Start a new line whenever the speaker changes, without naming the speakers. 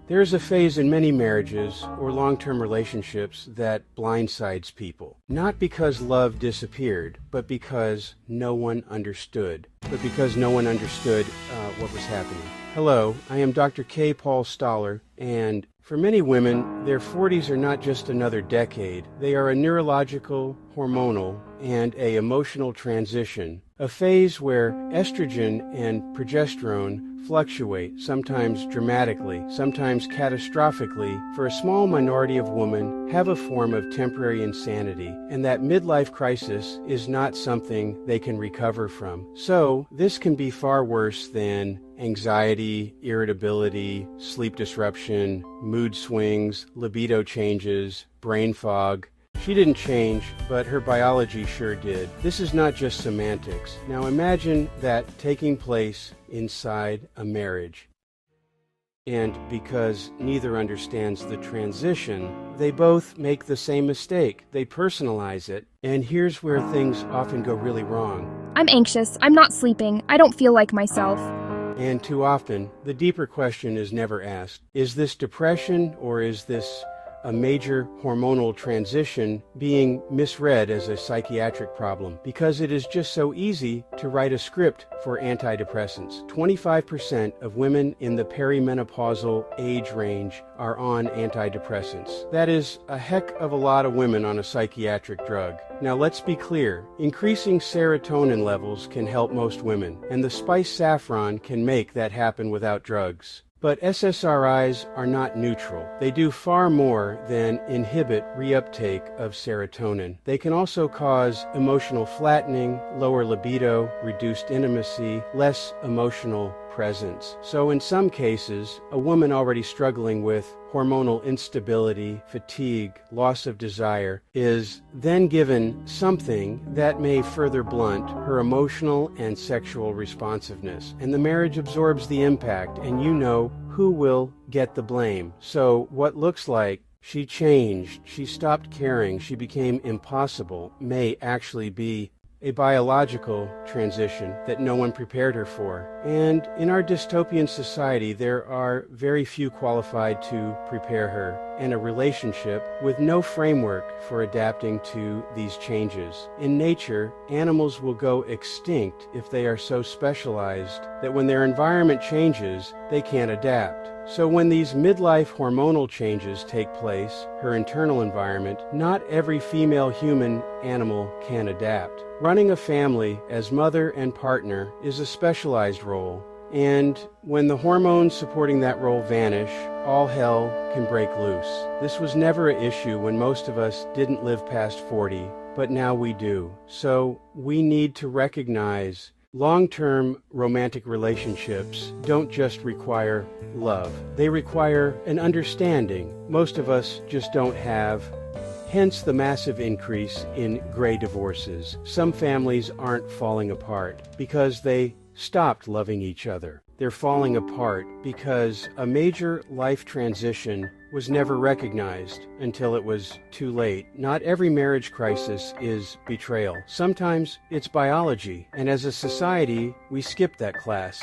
There is a phase in many marriages or long-term relationships that blindsides people. Not because love disappeared, but because no one understood. What was happening. Hello, I am Dr. K. Paul Stoller, and for many women, their 40s are not just another decade. They are a neurological, hormonal, and an emotional transition. A phase where estrogen and progesterone fluctuate, sometimes dramatically, sometimes catastrophically. For a small minority of women have a form of temporary insanity, and that midlife crisis is not something they can recover from. So, this can be far worse than anxiety, irritability, sleep disruption, mood swings, libido changes, brain fog. She didn't change, but her biology sure did. This is not just semantics. Now imagine that taking place inside a marriage. And because neither understands the transition, they both make the same mistake. They personalize it, and here's where things often go really wrong.
I'm anxious. I'm not sleeping. I don't feel like myself.
And too often, the deeper question is never asked. Is this depression, or is this a major hormonal transition being misread as a psychiatric problem? Because it is just so easy to write a script for antidepressants. 25% of women in the perimenopausal age range are on antidepressants. That is a heck of a lot of women on a psychiatric drug. Now let's be clear, increasing serotonin levels can help most women, and the spice saffron can make that happen without drugs. But SSRIs are not neutral. They do far more than inhibit reuptake of serotonin. They can also cause emotional flattening, lower libido, reduced intimacy, less emotional presence. So in some cases, a woman already struggling with hormonal instability, fatigue, loss of desire, is then given something that may further blunt her emotional and sexual responsiveness. And the marriage absorbs the impact, and you know who will get the blame. So what looks like she changed, she stopped caring, she became impossible, may actually be a biological transition that no one prepared her for. And in our dystopian society, there are very few qualified to prepare her, and a relationship with no framework for adapting to these changes. In nature, animals will go extinct if they are so specialized that when their environment changes, they can't adapt. So when these midlife hormonal changes take place, her internal environment, not every female human animal can adapt. Running a family as mother and partner is a specialized role, and when the hormones supporting that role vanish, all hell can break loose. This was never an issue when most of us didn't live past 40, but now we do. So we need to recognize long-term romantic relationships don't just require love. They require an understanding most of us just don't have. Hence the massive increase in gray divorces. Some families aren't falling apart because they stopped loving each other. They're falling apart because a major life transition was never recognized until it was too late. Not every marriage crisis is betrayal. Sometimes it's biology, and as a society, we skip that class.